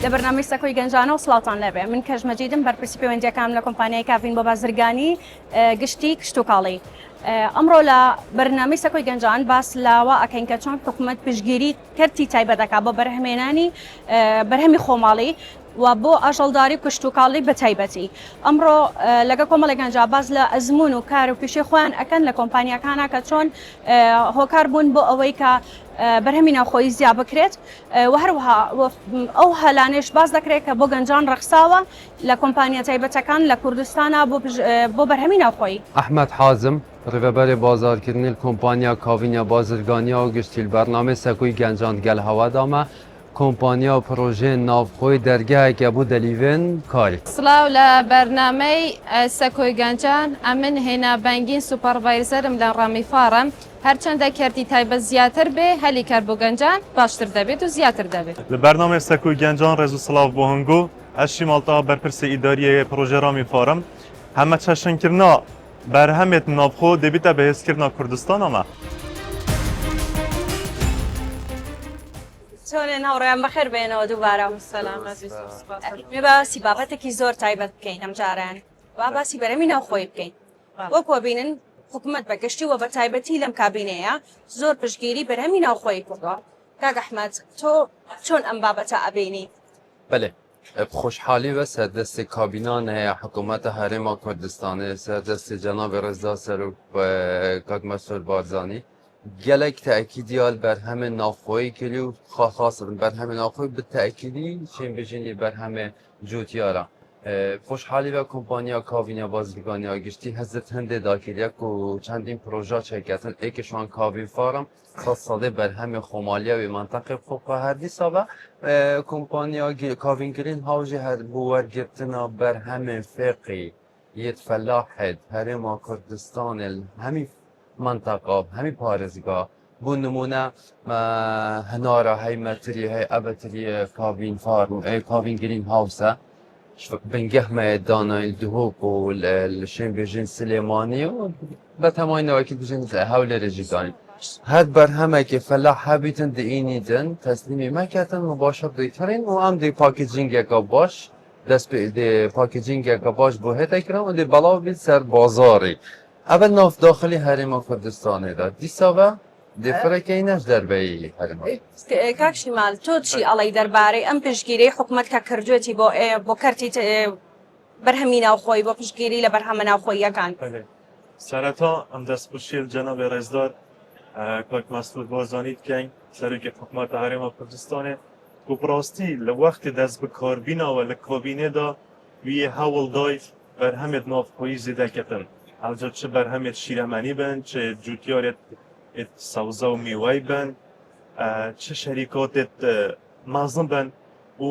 لبرنامج سەکۆی گەنجانە و سڵاتان لەبێ من کەژمەجیدم بەرپرسی پەیوەندیەکانم لە کۆمپانیای کافین بۆ بازرگانی گشتی کشت و کاڵی. ئەمڕۆ لە بەرنامەی سەکۆی گەنجان باس لاوە ئەکەین کە چۆن حکوومەت پشتگیری کەرتی تایبەت دەکات بۆ بەرهەمێنانی بەرهەمی خۆماڵی و بۆ ئاژەڵداری کشت و کاڵی بە تایبەتی. ئەمڕۆ لەگە کۆمەڵی گەنجا باز لە ئەزمون و کار و پیشەی خۆیان ئەکەن لە کۆمپانیەکانە کە چۆن هۆکار بوون بۆ ئەوەی کە بەرهەمی ناوخۆیی زیاد بکرێت و هەروەها ئەو هەلانێش باز دەکرێت کە بۆ گەنجان ڕەخساوە لە کۆمپانیا تایبەتەکان لە کوردستانە بۆ بەرهەمی ناوخۆیی. ئەحمەد حازم ڕێبەبەری بازارکردنی کۆمپانیا کاڤینیا بازرگانیا و گشتی بەرنامەی سەکۆی گەنجان گەل هەوادامە کۆمپانیا و پرۆژێ ناوخۆی دەرگایەکە بوو دەلیڤێن کاری. سڵاو لە بەرنامەی سەکۆی گەنجان ئەمن هێنا بەنگین سوپەرڤایزەرم لە ڕامیفارم هەرچەندە کەرتی تایبەت زیاتر بێ هەلی کار بۆ گەنجان باشتر دەبێت و زیاتر دەبێت. لە بەرنامەی سەکۆی گەنجان ڕێز و سڵاو بۆ هەنگۆ هەشی ماڵتا بەرپرسی ئیداریە پرۆژێ ڕامیفارم هەمە چەشنکردنا بەرهەمێت ناوخۆ دەبێتە بەهێزکردنا کوردستانەمە. چۆنێن هاوڕێیان بەخێر بێنەوە دووبارە مێ باسی بابەتێکی زۆر تایبەت بکەین ئەم جاران وا باسی بەرهەمی ناوخۆی بکەین وەکوە بینن حکوومەت بەگشتی و بە تایبەتی لەم کابینەیە زۆر پشتگیری بەرهەمی ناوخۆی کردووە. کاک ئەحمەد تۆ چۆن ئەم بابەتە ئەبینی؟ بەێ خوشحالی بە سەردەستی کابینان هەیە حکوومەتە هەرێما کوردستانی سەردەستی جەنابی ڕێزا سەرۆک کاک مەسعود بارزانی gelek te'kidiyal berhemê navxweyî kiriye û xas bin berhemê navxweyî bi te'kidî şênbêjinê berhemê cotiyara. Xoşhalî ve kompanya Kavînya Bazirganiya Giştî hezir hindê dakiriye ku çendîn proja çêketin êkê şu an kavîn faram xas sadê berhemê xomaliya wê menteqê xwe her dîsa ve kompanya kavîngirîn haw jî bi wergirtina berhemê fêqî yê felahê herêma Kurdistanê hemî منطقه همین پارێزگا بۆ نمونە هەنارە هەی مەتری هەی ئەبەتری کاڤین فارم کاڤین گرین هاوسە بنگەحمە دانای دهۆک و شێنبێژین سلێمانی و بە تەماینەوەکی بژین هەولێرە جیگانی هەر بەرهەمێکی فەلاح هەبیتن دئینیدن تەسلیمی مەکەتن و باشە دەیتڕین و ئەم دەی پاکیجینگێکە باش دەست پاکیجینگێکە باش بۆ هێتەکرا و دێ بەڵاو بیت سەر بازاری. اول ناف داخلی حریم کردستانه داد دیساوه دفرکی نش دربایی حریم. کاک شیمال تو چی علی درباره ام پشگیری حکومت که کردویی با کرتی برهمی ناوخۆی بۆ پشتگیری لە بەرهەمە ناوخۆییەکان. سەرەتا ئەم دەستپشیل جەنابی ڕێزدار کاک مەسعود بارزانی بکەین سەرۆکی حکوومەتە هەرێما کوردستانê و بڕاستی لە وەختی دەست بە کاربینەوە لە کابینێدا وی هەوڵ دای بەرهەمێت ناوخۆیی زیدەکەتن. ئەوجا چه بەرهەمێت شیرەمەنی بن چه جوتیارێت سەوزە و میوەی بن چه شەریکاتێت مەزن بن و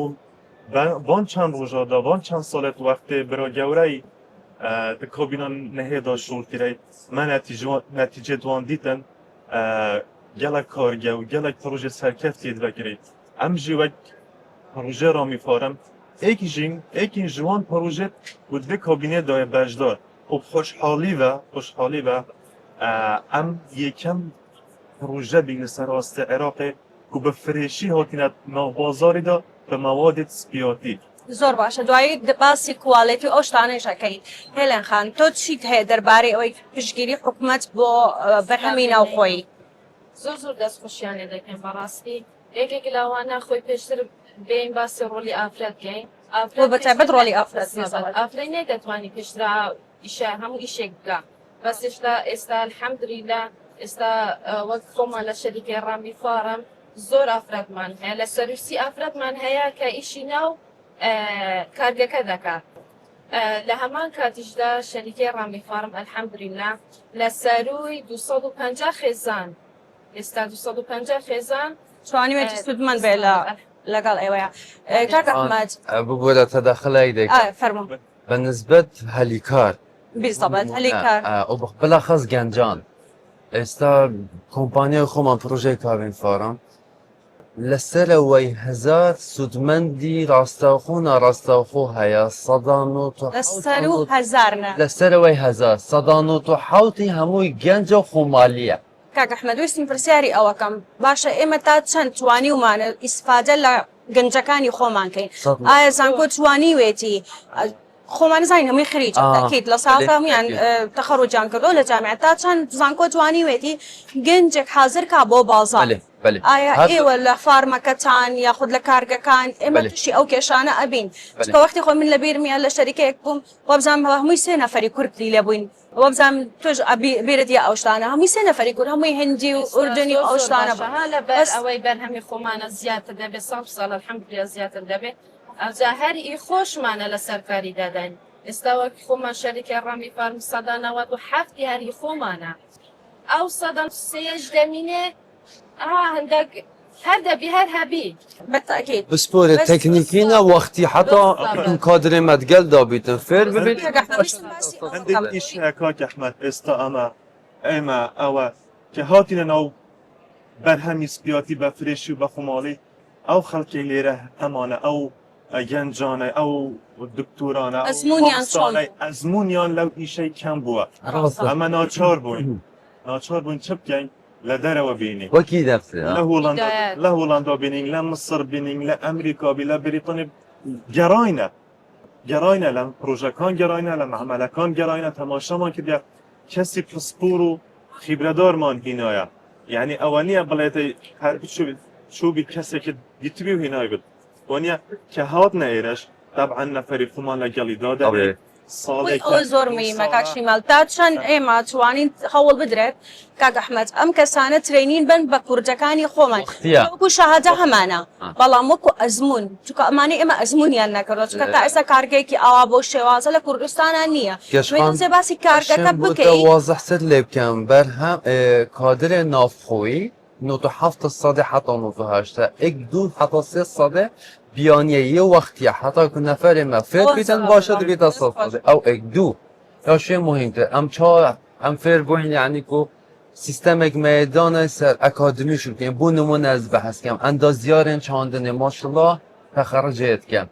وان چەند ڕۆژەدا وان چەند ساڵێت وەختێ برا گەورەی کابینان نەهێدا شوڵتیرەی مە نەتیجێ دوان دیتن gelek کارگە و gelek پرۆژێ سەرکەفتێت بەگرێت ئەم ژی وەک پرۆژێ ڕامیفارم ئێکی ژوان پرۆژێت و دوێ کابینێدایە بەشدار و خوشحالی و ام یکم پروژه بین سراست عراقی که به فرشی هاتینت ناوبازاری دا به مواد سپیاتی. زۆر باشە دوایی باسی کواڵێتی ئەو شتانەی شەکەین. هێلێن خان تۆ چیت هەیە دەربارەی ئەوەی پشتگیری حکوومەت بۆ بەرهەمی ناوخۆیی؟ زۆر دەستخۆشیانێ دەکەین بەڕاستی یەکێکی لەوانە خۆی پێشتر بێین باسی ڕۆلی ئافرەت بکەین بۆ بەتایبەت ڕۆلی ئافرەت ئافرەت نەیدەتوانی پێشترا ئیشە هەموو ئیشێک بکە بەس ئێستا الحەمدولیلا ئێستا وەک خۆمان لە شەریکەی ڕامیفارم زۆر ئافرەتمان هەیە لە سەروسی ئافرەتمان هەیە کە ئیشی ناو کارگەکە دەکات لە هەمان کاتیشدا شەریکەی ڕامیفارم الحەمدولیلا لە سەروی 250 خێزان ئێستا 250 خێزان توانیوێتی سودمەند بێ لەگەڵ ئێوەیە. کاک ئەحمەد ببووە تەدەخلای دەکات فەرموو بەنسبەت هەلیکار بیستەبەت هەلیکار بەلاخەس گەنجان ئێستا کۆمپانیای خۆمان پرۆژەی کاڤین فارم لەسەرەوەی هەزار سودمەندی ڕاستەوخۆ ناڕاستەوخۆ هەیە لەسەرەوەی هەزار سەدان و حەوتی هەمووی گەنجە و خۆمالیە. کاک ئەحمەد ویستیم پرسیاری ئەوەکەم باشە ئێمە تا چەند توانی ومانە ئیسفادە لە گەنجەکانی خۆمان کەین صد ئایا زانکۆ توانی وێتی خۆمان نزانین هەمووی خریج تاکید لە ساڵتا هەمویان تەخەڕوجیان کردو لە جامعە تا چەند زانکۆ توانی وێتی گەنجێک حاضر کا بۆ بازار بله بله ئایا ئێوە لە فارمەکەتان یاخود لە کارگەکان ئێمە بله. تووشی ئەو کێشانە ئەبین بله. چکە وەختی خۆ من لە بیرمیە لە شەریکەیەک بووم وەبزانام هەمووی سێ نەفەری کورتی لێ بووین وەبزانام تۆش بیرت یا ئەو شتانە هەمووی سێ نەفەری کورد هەمووی هندی و ئوردنی و ئەو شتانە بوون. لەبەر ئەوەی بەرهەمی خۆمانە زیاتر دەبێت ساڵ الحەمدولillah زیاتر دەبێت ئەوجا هەری خۆشمانە لە سەرکاری دادان ئێستا وەک خۆمان شەریکە ڕامی فارم سەدا 97 هەری خۆمانە ئەو سەدا سێش دەمینێ هەندێک هەر دەبی هەر هەبی بەتاکید بسپور بس- تكنيكينا وقتي حتى كادر متقل دابيتن فير ببيت عندك إشياء كاك أحمد أما أو كهاتنا نو برهمي سبياتي بفريشي وبخمالي أو خلقي ليره أمانة أو جنجانة أو دكتورانة أو أزمونيان مهندسانة. شون. أزمونيان لو إشي كم بوا أما ناچار بوين چه بكين لدره وبيني وكي نفسي له هولندا بدايات. له هولندا بينين لا مصر بينين لا امريكا بلا بريطانيا جراينا لم بروجكان جراينا لم عملكان جراينا تماشا ما كده كسي بسبورو خبره دار مان هنايا يعني اوليه بلايتي هر شو بكسي كده يتبيو هناي بد ونيا كهادنا ايرش طبعا نفري خمان لقالي دادا طبيعي. صالح ئەوە زۆر مهمە کاک شیمال تا چەند ئێمە توانین هەوڵ بدرێت کاک ئەحمەد ئەم کەسانە ترێنین بن بە کوردەکانی خۆمان وەختیە. وەکو شەهادە هەمانە بەڵام وەکو ئەزمون چونکە ئەمانەی ئێمە ئەزمونیان نەکردو چونکە تا ئێستا کارگەیەکی ئاوا بۆ شێوازە لە کوردستانە نییە وێنزێ باسی کارگەکە بکەیت واضح سر لي بكم برهم كادر نافخوي نوتو حفظ الصدى حتى نوتو هاشتا اك دو حتى سي الصدى بيانيه وقتي حتى كنا فرق ما فير بيتن باشد بيت الصدى او اك دو يا شيء مهم ام چا ام فير بوين يعني كو سیستمک میدان سر اکادمی شد که بو نمونه از بحث کم اندازیارن چاندن ماشالله تخرجت کم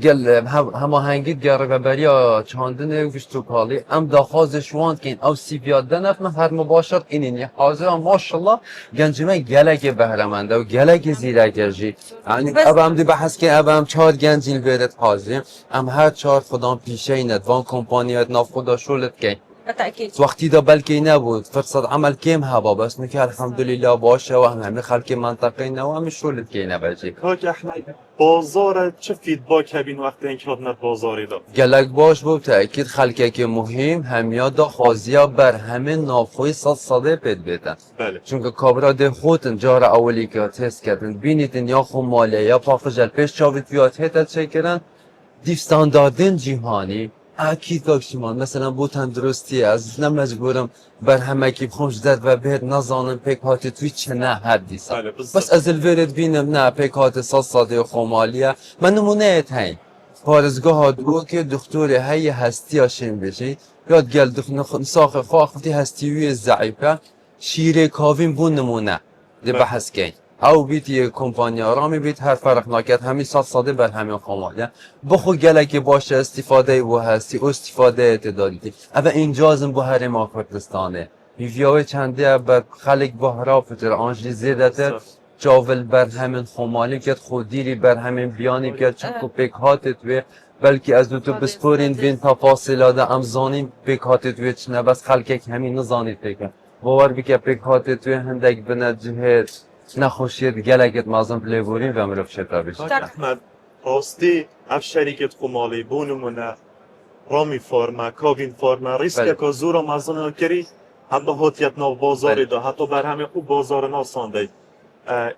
گل هماهنگی گرببری چاندن وشتوکالی ام داخوازش واند کن او سیبیاد دنف من هر مباشرت اینی حاضر ماشالله گنجمه گلک بهرمنده و گلک زیرگرجی یعنی اب هم دی بحث که اب هم 4 گنجین بیرت حاضر ام هر 4 خودم پیشه ایند وان کمپانیات ناف خدا شولت کن بەتاکید وقتی دا بلکی نبود فرصت عمل کم هوا بس نکه الحمدلله باشه و همه خلق منطقه نه و همه شولت که نبجی كاك احمد بازار چه فیدباک هبین وقتی اینکه خدمت بازاری داد گلک باش بود تأکید خلقه که مهم همیاد دا خوازیا بر همه نافخوی صد پید بیتن بله چون که کابرا ده خودن جار اولی که تست کردن بینیدن یا خو ماله یا پاخجل پیش چاوید بیاد هیتا چه کردن دیفستانداردن جیهانی اكيد داكشمان مثلا بو تندرستی از مجبورم بر همه کی خوش زد و بهت نزانم پیک هات توی چه نه حدیثا بله، بالضبط. بس از الورد بینم نه پیک هات صاده خمالیه من نمونه هاي پارزگاه دو که دکتر هی هستی هاشم بشی یاد گل دخن ساخ خواختی هستیوی ضعیفه شیر کاوین بو نمونه ده بحث کن او بیت یه کمپانیا رامی بیت هر فرق ناکت همین ساده بر همین خمالیه بخو گلکی باشه استفاده و هستی و استفاده اتدالیتی اما اینجازم بو هر ما کردستانه میویای چنده بر خلق بحرا فتر آنجلی زیده تر جاول بر همین خمالی کت خودیری بر همین بیانی کت چکو پیک هاتت و بلکه از تو بسپورین بین تفاصیلاده امزانین پیک هاتت و چنه بس خلقک همین نزانید پیکن باور بکه پیک هاتت و هندک بنا جهت نخوشید گلگت مازم پلیبورین و مروف شتا بشه كاك احمد راستی اف شركه خمالي بونمونه رامي فارما كاوين فارما بله. ريسك كازورا مازن كري هم هاتيت ناو بازار ده حتی بر همه خوب بازار ناسانده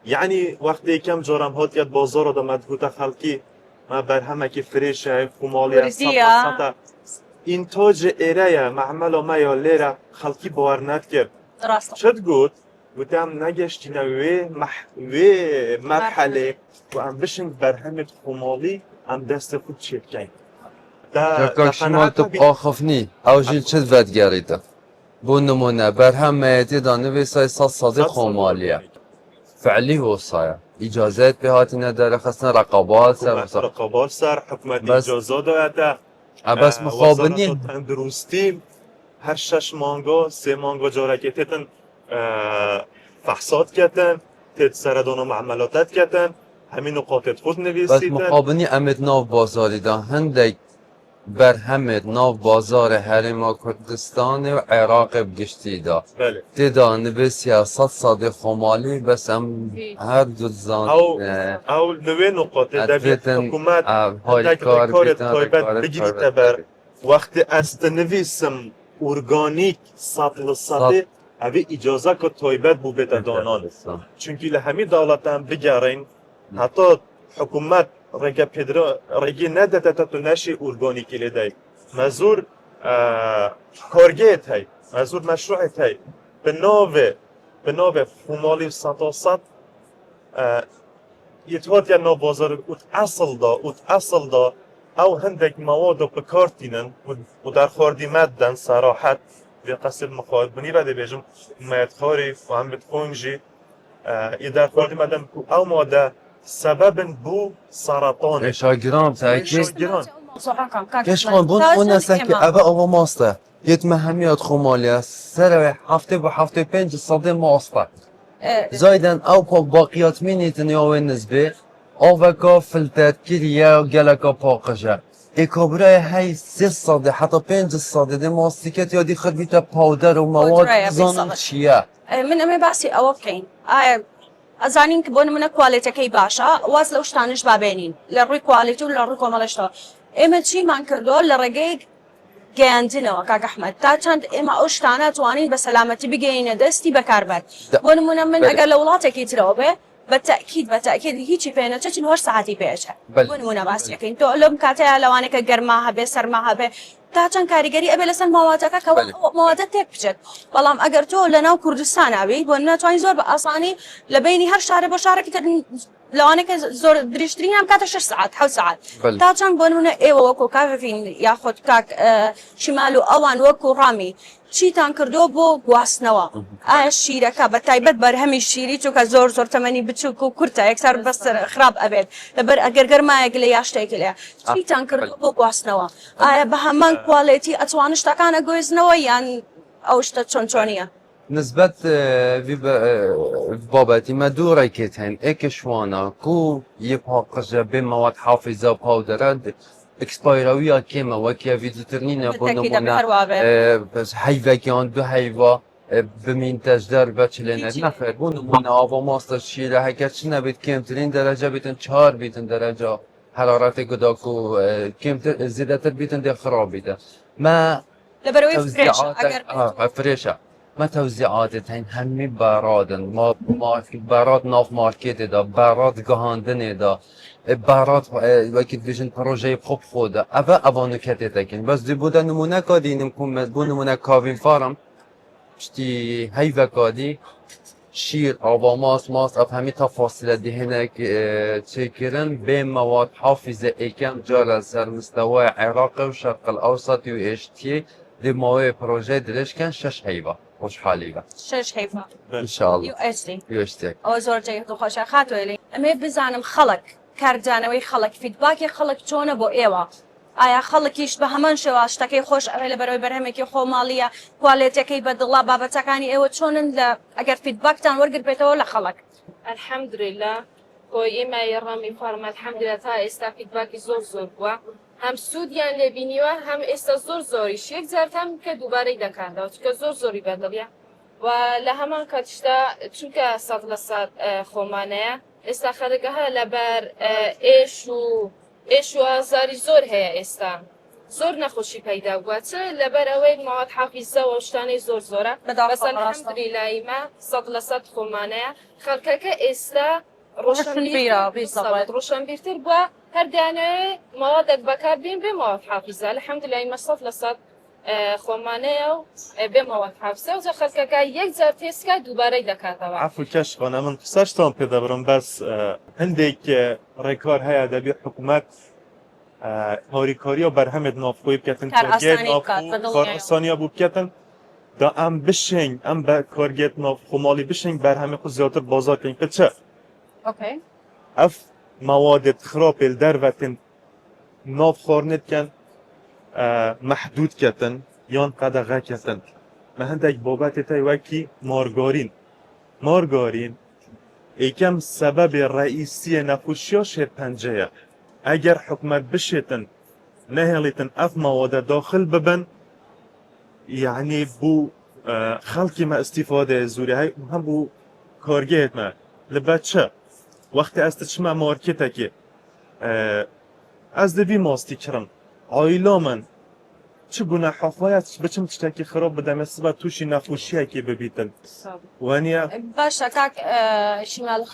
یعنی وقتی کم جارم هاتیت بازار ده مدهوت خلقی ما بر همه که فریش خمالی وردیه. انتاج ایره معمل ما یا لیره خلقی باور ند کرد ڕاستە شد گوت گوتم نگشتینه وی مرحله و ام بشن بر همه خمالی ام دست خود چید کن جاکاک شما تو آخفنی او جیل چه ودگریده بو نمونه بر هم مهدی دانه ویسای ساده خمالیه فعلی وصايا اجازات به هاتی نداره خاصه رقابات سر رقابات سر حکومت بس- اجازه داده بس مخابنین وزارت تندرستی هر 6 مانگا 3 مانگا جارکتتن فحصات کردن تت سردان و معاملاتت کردن همین نقاط خود بس نویسیدن مقابنی امید ناو بازاری دا هندک بر همید ناو بازار هرما کردستان و عراق بگشتی دا بله دیدا نبی سیاست صادق خمالی بس هم هر دو زان او نوی نقاط دبی ادویتن حکومت های هندک کار ریکار بیتن تایبت ریکار بگیری تبر وقتی است نویسم ارگانیک سطل سطح اوی اجازه که تایبت بو بیت دانان چونکی لهمی دولت هم بگرین حتی حکومت رگه پدر رگه نداده تا تو نشی ارگانیکی لیدای مزور کارگیت هی مزور مشروعت هی به ناو خمالی سطاست یتوات یا ناو بازار اوت اصل دا او هندک مواد و بکارتینن و در خوردی مدن صراحت به قصد مخاطب بنی را بیجم مدخاری و هم بتخونجی در خوردی مدن او ماده سبب بو سرطان شاگرام تاکید شاگران کشخان بون اون است که اوه ماسته یت مهمیات خمالی است سر هفته با هفته 5 صد ماسته زایدن او پا باقیات مینیتن یا نسبه آوکا فلتت کلیه و گلکا پاقشه اکابرای های 3 صد حتی 5 صد دی ماستیکت یا دی خود بیتا پاودر و مواد زانم چیه من ئەمێ باسی ئەوە بکەین ئایا ئەزانین کە بۆ نمونە کوالێتەکەی باشە واز لەو شتانش بابێنین لە ڕووی کوالێتی و لە ڕووی کۆمەڵەشتەوە ئێمە چیمان کردووە لە ڕێگەی گەیاندنەوە کاک ئەحمەد تا چەند ئێمە ئەو شتانە توانین بە سەلامەتی بگەینە دەستی بەکاربەر بۆ نمونە من ئەگەر لە وڵاتێکی ترەوە بێ بەتەکید هیچی پێنەچە 48 ساعتی پێچە بۆ نمونە باسیەکەین تۆ لەم کاتەیە لەوانەیە کە گەرما هەبێ سەرما هەبێ تا چەند کاریگەری ئەبێ لەسەر ماواتەکە کە ماواتە تێک بچێت بەڵام ئەگەر تۆ لە ناو کوردستاناوی بۆ ناتوانین زۆر بە ئاسانی لە بینی هەر شارە بۆ شارێکی تر لەوانەیە زۆر دریشترین هم کاتە 6 ساعت 7 ساعت تا چەند بۆ نمونە ئێوە وەکو کافین یاخود کاک شیمال و ئەوان وەکو ڕامی چیتان کردو بۆ گواستنەوە ئایا شیرەکە بە تایبەت بەرهەمی شیری چونکە زۆر تەمەنی بچووک و کورتە یەکسەر بەستر خراپ ئەبێت لەبەر ئەگەر گەرمایەک لە یا شتێکی لێ چیتان کردو بۆ گواستنەوە ئایا بە هەمان کوالێتی ئەتوانن شتەکانە گۆیزنەوە یان ئەو شتە چۆنیە نسبت وی بابتی ما دو رکت هن اکشوانا کو یه پاقجه به مواد حافظه پاودرد اکسپایروی کمه وکی ویزیترنینه بو نمونه بس حیوکیان دو حیوا بمین تجدر بچلنه نخیر بو نمونه آوا ماستر شیره هکر چی نبید کمترین درجه بیتن 4 بیتن درجه حرارت گداکو کمتر زیده تر بیتن ده خراب بیتن ما لبروی فريشة ما توزيعات هين همي بارادن ما باراد ناف ماركت دا باراد جهاندن دا باراد وقت بيجن پروژه خوب خوده اوانو کتی تکن بس دی بوده نمونه کادی نمکن بو نمونه کاوین فارم شتی هیوه کادی شیر آوا ماس اب همی تا فاصله دهنک چکرن به مواد حافظه ایکم جار سر مستوى عراق و شرق الاوسط و اشتی دی مواد پروژه دلش کن 6 حیوه خوشحالی با 6 حیوه انشاءالله یو اشتیک ئەوە زۆر جێ خۆشە خاتوێلی ئەمێ بزانم خەڵک کارجانەوەی خەڵک فیدباکی خەڵک چۆنە بۆ ئێوە ئایا خەڵکیش بە هەمان شێوە شتەکەی خۆش ئەوێ لە بەرەوەی بەرهەمێکی خۆماڵیە کوالێتەکەی بەدڵا بابەتەکانی ئێوە چۆنن لە ئەگەر فیدباکتان وەرگربێتەوە لە خەڵک الحەمدولله بۆ ئێمە ڕامی فارمە الحەمدولله تا ئێستا فیدباکی زۆر بووە هەم سوودیان لێبینیوە هەم ئێستا زۆریش یەک جارتان کە دووبارەی دەکاندەوە چونکە زۆری بەدڵیە و لە هەمان کاتیشدا چونکە 100% خۆمانەیە ئێستا خەڵکە هەیە لەبەر ئێش و ئازاری زۆر هەیە ئێستا زۆر نەخۆشی پەیدا بووە چ لەبەر ئەوەی ماوەت حافیزەوە شتانەی زۆرە بەس الحەمدولله ئێمە 100% خۆمانەیە خەڵکەکە ئێستا ڕۆشنبیرتر بووە هەردانەوەی ماوەدێک بەکاربێن بێ ماوەت حافیزە الحەمدولله ئێمە 100% خۆمانەیە و بێ ماوەت حافزە و خەڵکەکە یەک جار تێسکە دووبارەی دەکاتەوە عفو کەشخانە من قسەشتان پێ دەبڕم بەس هەندێک ڕێکار هەیە دەبێ حکوومەت هاریکاری و بەرهەمێت نافخۆی بکەن کارئاسانیا بوو بکەن دا ئەم بشنگ ئەم بە کارگێت نافخۆماڵی بشنگ بەرهەمێ خو زیاتر بازار بکەین کە چە ئەف موادت خراپێ دەرڤەتن نافخواردنت کەن محدود کەتن یان قەدەغە کەتن مە هەندێک بابەتێتای وەکی مارگارین یکم سبب رئیسی نخوشیاش پنجه اگر حکومت بشیتن نهلیتن اف مواد داخل ببن يعني بو خلقي ما استفاده زوري هاي هم بو كارجيت ما لباتشا وقت استشمع ماركتك از دبي ماستي كرم عائلا من چه بنا حفايات بچم تشتكي خراب بدا مسبا توشي نخوشيه كي ببيتن وانيا باشا كاك شمال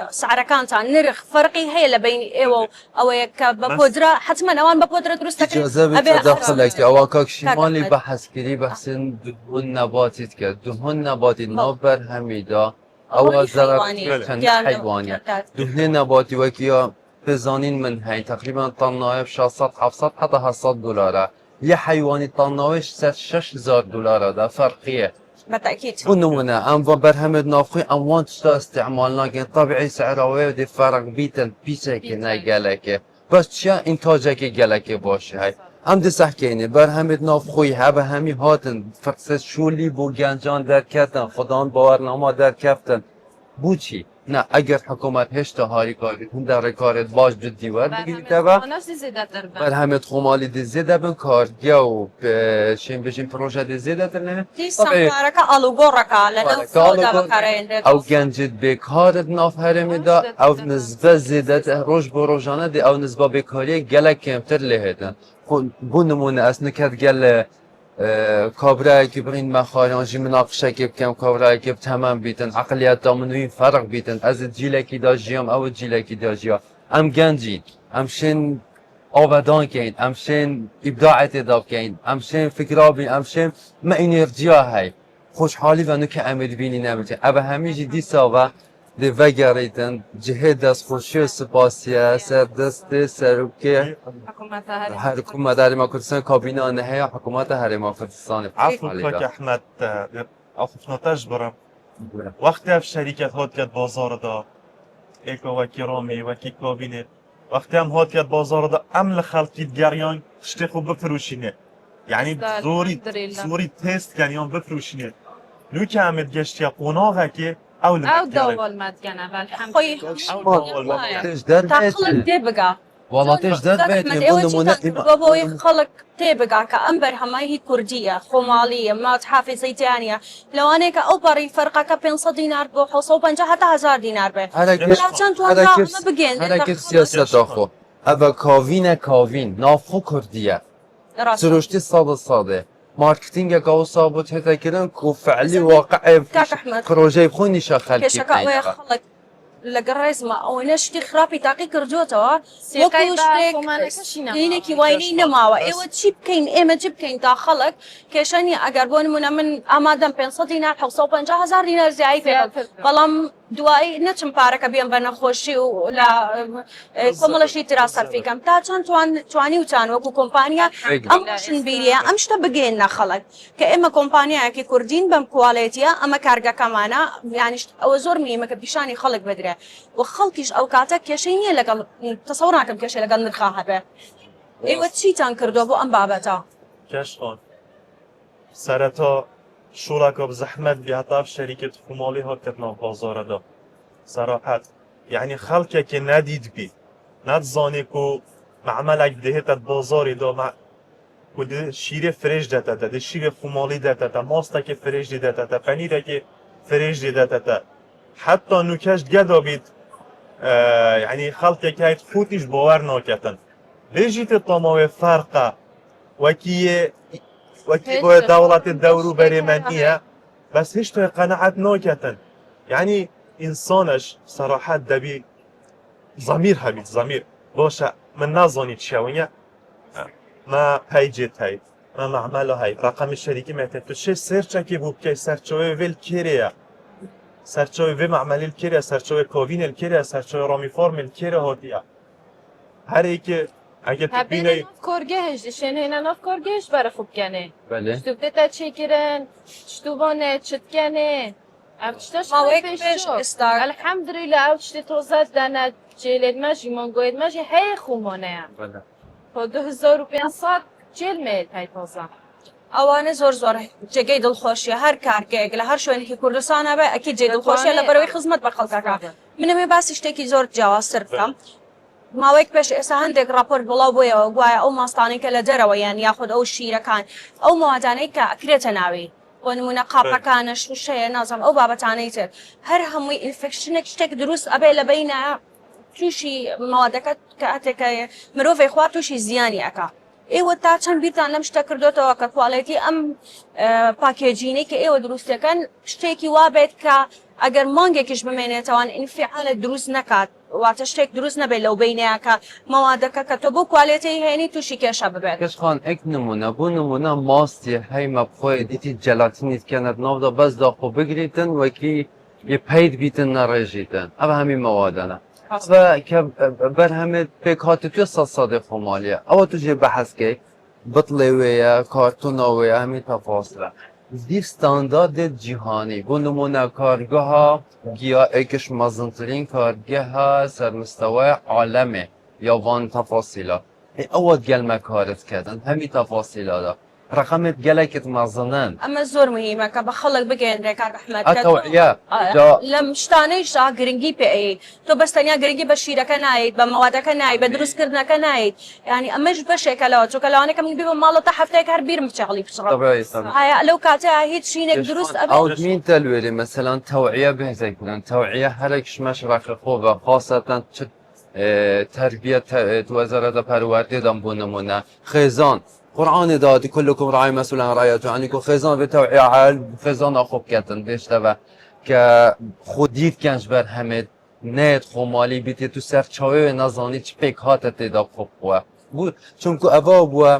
سعر كانتان نرخ فرقي هي بين ايوه او ببودره حتما اوان ببودره درست اجازه بتدخلك اواكاك شمالي بحث كري بحسن دهون نباتي تكد دهون نباتي نابر هميدا او زرق حيواني دهن نباتي وكيا بزانين من هاي تقريبا طناية ب 600 700 حتى 700 دولار يا حيواني طناية 6000 دولار ده فرقيه بالتاكيد ونمونا ام برهمد نافخي ام وان تشتا استعمالنا كان طبيعي سعره ويدي فرق بيتن بيسكي نايقالك بس شا انتاجك قالك باشه هاي ام دي سحكيني برهمد نافخي هبه همي هاتن فرقسس شولي بو گنجان در کتن خدان باورنامه در کفتن بو چی؟ نه اگر حکومت هشتا هاری کاری هون در کارت باش جدی ور بگیری تبا برهمت خمالی دی زیده بن کارگیا و شین بشین پروژه دی زیده تر نه دي سمكاركا الو غوركا لانه فودا بكارين او گنجت بکارت ناف هرمی دا او نسبه زیده روش با روشانه دی او نسبه بکاری گله کمتر لهدن بو نمونه از نکت گله کابرایی که برین مخارجی مناقشه که بکم کابرایی که تمام بیتن عقلیت دامنوی فرق بیتن از جیلکی داجیام او جیلکی داجیا ام گنجین ام شن آبادان کین ام شن ابداعت داب کین ام شن فکرابین ام شن ما انرژیا های خوشحالی و نکه امید بینی نمیتون ابا همیشه دی ساوا دی وگریتن جهه دست خوشی و سپاسیه سر دست سروکه حکومت هرما کردستان کابینه نهایی حکومت هرما کردستان عفوا كاك احمد اخوفنا تجبرم وقتی اف شرکت هات کرد بازار دا ایکو وکی رامی وکی کابینه وقتی هم هات کرد بازار دا ام لخلقی دیگریان تشتی خوب بفروشینه یعنی زوری تست کنیان بفروشینه نو که همت گشتی قناغه که او دول مدگنه والحمد تخلق دي بقى والله تجدر بيت نمونه بابوي خلق تبقى كأمبر هما هي كردية خمالية ما تحافي زيتانية لو أنا كأوبري فرقك بين دينار بوحو صوبا جا حتى 1000 دينار به هركب سياسة أخو أبا كاوين نافخو كردية سروشتي صاده ماركتينج كاو صابو تهتكرن كو فعلي واقع بروجي بخوني شخلكي خلق لقريز ما او نشتي خرابي تاقي كرجوتوا وكوشتك هينكي ويني نماوا ايوه تشيب كاين ايما جيب كاين تا خلق كيشاني اقربون من امادم 500 دينار حوصو 50000 دينار زي في بلام دوای نچم پارەکە بیان بە نەخۆشی و لە کۆمەڵەشی ترا سەرفیکەم تا چەند توانی وتان وەکو کۆمپانیا ئەم شنبیریە ئەم شتە بگەێنە خەڵک کە ئێمە کۆمپانیایەکی کوردین بەم کوواڵێتیە ئەمە کارگەکەمانە یانیش ئەوە زۆر میمە کە پیشانی خەڵک بدرێ و خەڵکیش ئەو کاتە کێشەی نییە لەگەڵ تەسەوڕ ناکەم کێشەی لەگەڵ نرخا هەبێ ئێوە چیتان کردووە بۆ ئەم بابەتە کەشخۆن سەرەتا شوركا بزحمت بيعطاف شركة خمالي هاتنا بازار دا صراحة يعني خلقك كي ناديد بي نتزانيكو معملك دهيت بازاري دا مع كده شيري فريش داتا ده شيري خمالي داتا ماستك فريش داتا فنيدك فريش داتا حتى نوكاش قدا بيت يعني خلقك هايت خوتيش باور ناكتن بيجيت الطماوي فرقة وكي باید دولت دورو بری منیه بس هیچ توی قناعت نکتن یعنی انسانش صراحت دبی ضمیر هبید ضمیر باشه من نزانی چیونه ما پیجت های ما معمل های رقم شریکی مهتد تو چه سرچکی بود که سرچوی ویل کریه سرچوی وی معملی کریه سرچوی کاوین کریه سرچوی رامی فرم کریه هاتیه هر ایک اگه تو بینی کارگهش دشن هینا ناف کارگهش برای خوب کنه بله شتو بده چیکرن شتو بانه چت کنه ابتشتاش خفش استار الحمدلله اوتشت توزد دانا جلد ماجی مانگوید ماجی هی خومانه بله تا 2500 جل میل های تازه ئەوانە زۆر جێگەی دڵخۆشیە هەر کارگەیەک لە هەر شوێنێکی کوردستانە بێ ئەکی جێ دڵخۆشیە لە بەرەوەی خزمەت بە خەڵکەکە منەوێ باسی شتێکی زۆر جیاوازتر بکەم ماوەیەک پێش ئێستا هەندێک راپۆرت بڵاو بوویەوە گوایە ئەو ماستانەی کە لە دەرەوە یان یاخود ئەو شیرەکان ئەو موادانەی کە ئەکرێتە ناوی بۆ نمونە قاپەکانە شوشەیە نازم ئەو بابەتانەی تر هەر هەمووی ئینفێکشنێک شتێک دروست ئەبێ لە بینە تووشی ماوادەکە کە ئاتێکە مرۆڤی خوا تووشی زیانی ئەکا ئێوە تا چەند بیرتان لەم شتە کردوێتەوە کە کوالێتی ئەم پاکێجینەی کە ئێوە دروستەکەن شتێکی وا بێت کە ئەگەر مانگێکیش بمێنێتەوەن ئینفعالە دروست نکات واتە شتێک دروست نەبێت لەو بینەیە کە ماوادەکە کە تۆ بۆ کوالێتی هێنی تووشی کێشە ببێت کەشخان ئەک نمونە بۆ نمونە ماستی هەیمە بخۆی دیتی جەلاتینیت کەنەت ناودا بەس داخۆ بگریتن وەکی پەید بیتن نەڕێژیتن ئەوە هەمی مەوادەنە کە بەرهەمێت پێک هاتی توێ سەد خۆمالیە ئەوە توژێ بەحەسکەی بتڵێوەیە کارتونەوەیە هەمی تەفاسرە دیف ستانداردێت جیهانی بۆ نمونە کارگەها گیا ئێکش مەزنترین کارگەها سەرمستەوەی عالەمێ یاوان تەفاسیلە ئەوە گەلمە کارت کردن هەمی تەفاسیلەدا رقمت گەلێکت مەزنن ئەمە زۆر مهمە کە بە خەڵک بگەێنرێ کاک ئەحمەد ئەتەوعیە لەم شتانەیشا گرنگی پێیت تۆ بەستەنیا گرنگی بە شیرەکە نایت بە مەوادەکە نایت بە دروستکردنەکە نایت ینی ئەمەش بەشێکە لەوە چۆکە لەوانەکە من بێ ماڵە تا هەفتەیە هەر بیرم بچەڵی ئایا لەو کاتەیە هیچ شینێک دروست ئەو مین تەلوێری مەسەلەن تەوعیە بهزێکردن تەوعیە هەرێکشمەش ڕەخۆ بە خاصەتەن تربیة وزارة پەروەردە دەم بۆ نمونە خێزان قرآن دادي كلكم راعي مسؤول عن رعيته يعني كو خزان بتوعية عال خزان أخوب كاتن بيشتبه كخوديت كانش بر همه نت خمالي بيتي تو سر چاوي نزاني چه پیک هات تدا خوب بوا بو چونكو أبا بوا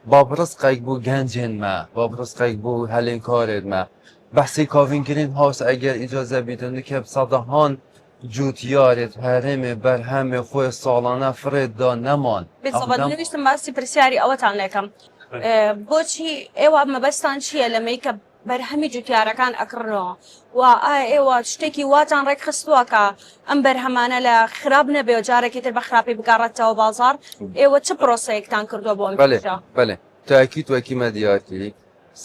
بابرس قيق بو گنجن ما بابرس قيق بو هلين كارد ما بحثي كافين گرين هاوس اگر اجازه بیدن که صدهان جوتیارت هەرێمێ بەرهەمێ خۆی ساڵانە فرێددا نەمان بێزەبەت نویستم باسی پرسیاری ئەوەتان لێکەم بۆچی ئێوە مەبەستان چییە لەمەی کە بەرهەمی جوتیارەکان ئەکڕنەوە و ئێوە شتێکی واتان ڕێک خستووە کە ئەم بەرهەمانە لە خراپ نەبێ و جارێکی تر بە خراپی بگەڕێتەوە بازار ئێوە چه پرۆسەیەکتان کردووە بۆ بەێ تاکیید وەکی مەدیاتی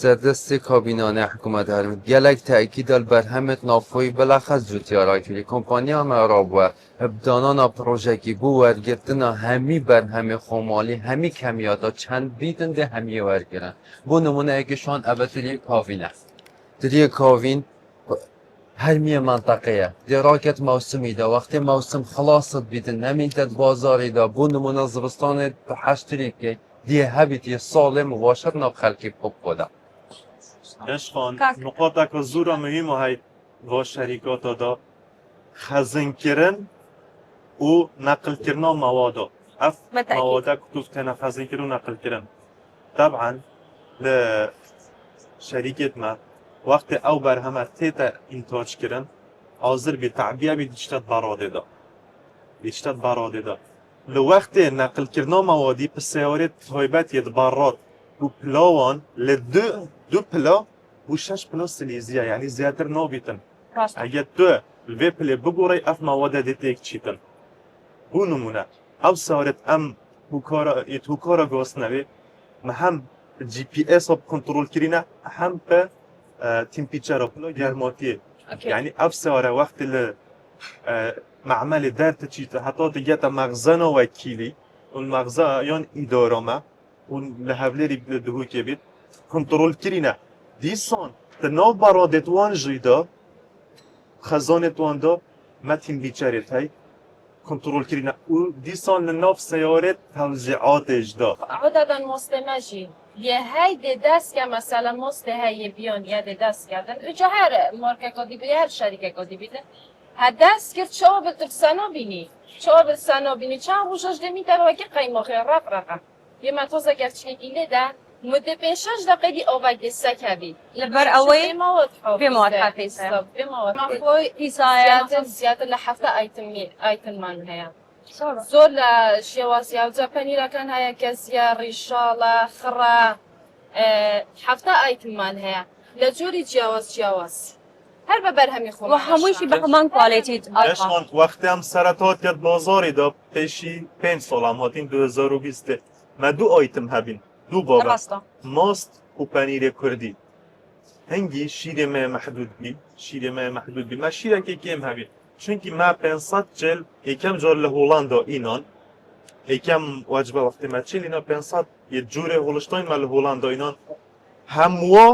سەردەستی کابینانە حکوومەت هەرم gelek تأکیدال بەرهەمت نافۆی بەلاخەس جوتیاراکردی کۆمپانیا مەرا بووە هەبدانانە پرۆژێکی بوو وەرگرتنە هەمی بەرهەمی خۆمالی هەمی کەمیاتا چەند بیتن دێ هەمیە وەرگرن بۆ نمونەیەکیشان ئەبەتری کاڤینە تریە کاڤین هەرمیە منطقەیە دێڕاکەت مەوسمیدا وەختی مەوسم خلاصت بیتن نەمینتت بازاریدا بۆ نمونە زستانێت بە حەشتریکەی دیە هەبیتی ساڵێ مباشر ناو خەلکی بۆ خۆدا عشقان نقاطك الزورة مهمة هاي و شركاتا دا خزن كرن و نقل كرنا موادا اف موادا كتوف كنا خزن كرن و نقل كرن طبعا لشركة ما وقت او برهمة تيتا انتاج كرن حاضر بتعبية بيشتت براده دا بيشتت براده دا لوقت نقل كرنا موادي بسيارة هايبات يتبرد و بلاوان دو پلا و 6 پلا سلیزیه یعنی زیادتر نابیتن اگه تو الوی پلی بگوری اف مواد دیتیک چیتن بو نمونه او سارت ام هوکارا گاس نوی هم جی پی اس ها کنترول کرینه هم به تیمپیچر پلا گرماتیه یعنی اف ساره وقتی معمل در تچیته حتی دیگه تا مغزن و وکیلی اون مغزه یان ادارامه اون لحولی دهو که بید کنترل کرینه دیسان تناو برادت وان جیدا خزانت وان دا متین بیچارت های کنترل کرینه و دیسان لناف سیارت توزیعات اجدا عددا مستمجی یه های دست که مثلا مست های بیان یه دست کردن اجا هر مارکه کادی بیده هر شریکه کادی بیده هدست کرد چه بتر سنا بینی چه بتر سنا بینی چند روشش دمیده و که قیماخی رقم یه متوزه گرچه ایله ده مده 5-6 دقیقه آوید سکبی لبر ئەوەی بمواد حافظ بمواد زیادە لە هەفتە ئایتممان هەیە زۆر لە شێوازی ئەوجا پەنیرەکان هەیە کە زیار ڕیشاڵە خڕە هەفتە ئایتممان هەیە لە جۆری جیاواز هەر بە بەرهەمی خۆ هەموویشی بە هەمان کوالێتی وقتی هم سرطات کرد بازاری دا پیشی 5 سال هم هاتین 2020 ما 2 آیتم هبین دو بابا ماست و پەنیرێ کوردی هەنگی شیرێ me محدود بی شیرێ me محدود بی ما شیرێکی کێم هەبێ چونکی ما 500 جل یەکەم جۆر لە هۆڵاندۆ ئینان یەکەم واجبە وەختی me چل ئینا 500 یە جوورێ هۆڵشتاین ما لە هۆڵاندۆ ئینان هەمووە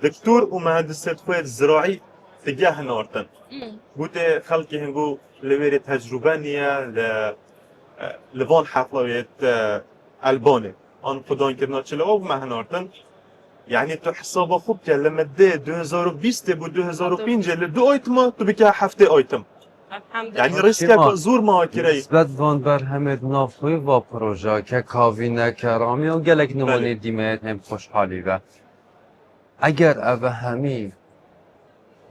دکتور و مهندسێت خوێت زراعی تگە هەناردن گوتێ خەڵکی هەنگوو لەوێرێ تەجروبە نییە لە vان حەفڵەوێت ئەلبانێ آن خوددانکردنا چلەوە بمە هەناردن يعني تو حسابا خوب که لما ده 2020 بود 2005 ل 2 آیتما تو بکه هفته آیتم الحمد يعني لله ريسك زور ما كري نسبت وان بر همه نافوی و پروژه که کاوینه کرامی و گلک نمونه دیمه هم خوشحالی و اگر او همی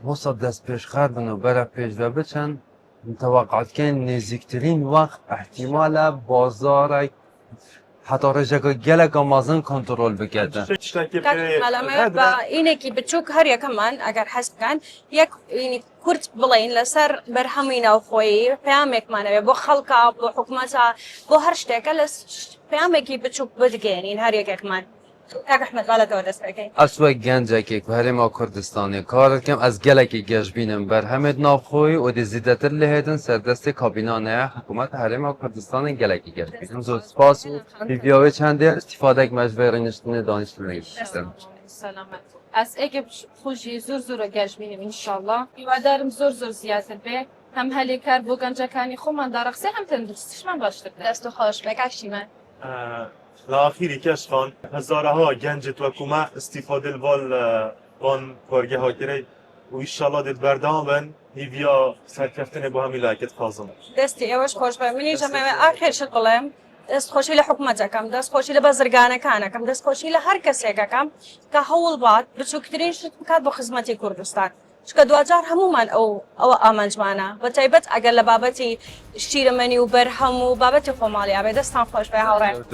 وسط دست پیش خردن و بره پیش و بچن متوقعات که نزدیکترین وقت احتمال بازار حتی رجا گلک آمازن کنترل بگردن کلمه با اینه که بچوک هر یکمان اگر حس کن یک یعنی کورت بلین لسر برهمین او خویی پیامک منه با خلقا با حکومتا با هر شتک لس پیامکی بچوک بدگینین هر یکمان تاک احمد بالا دو دست بگی اسوا گنجه که هرما کردستانی کار کم از گلکی گشت بینم بر همه نافخوی و دی زیدتر لهدن سردست کابینانه حکومت هرما کردستان گلکی گشت بینم زود سپاس و ویدیوی چنده استفاده مجبورینشتن دانشجویی هستم سلامت از اگه خوشی زور زور گشت بینیم انشالله میوادارم زور زور زیادت به هم هلی کار بو گنجکانی خو من درخصه هم تندرستش من باشتر دست خوش بکشی من لآخری کشفان هزارها گنجت و کما استفاده الوال وان کارگه ها کری و ایشالله دید بردام بن هیویا سرکفتن با همی لایکت خازم دستی ایوش خوش به منی جمعه آخر شد قلم دست خوشی لحکومت کم دست خوشی لبازرگان کانه کم دست خوشی لهر کسی کم که حول بعد بچوکترین شد بکات با خدمتی کردستان چکه دوجار همومان او آمنج مانا و تایبت اگر لبابتی شیر منی و برهم و بابتی خمالی آبی دستان خوش به هاورن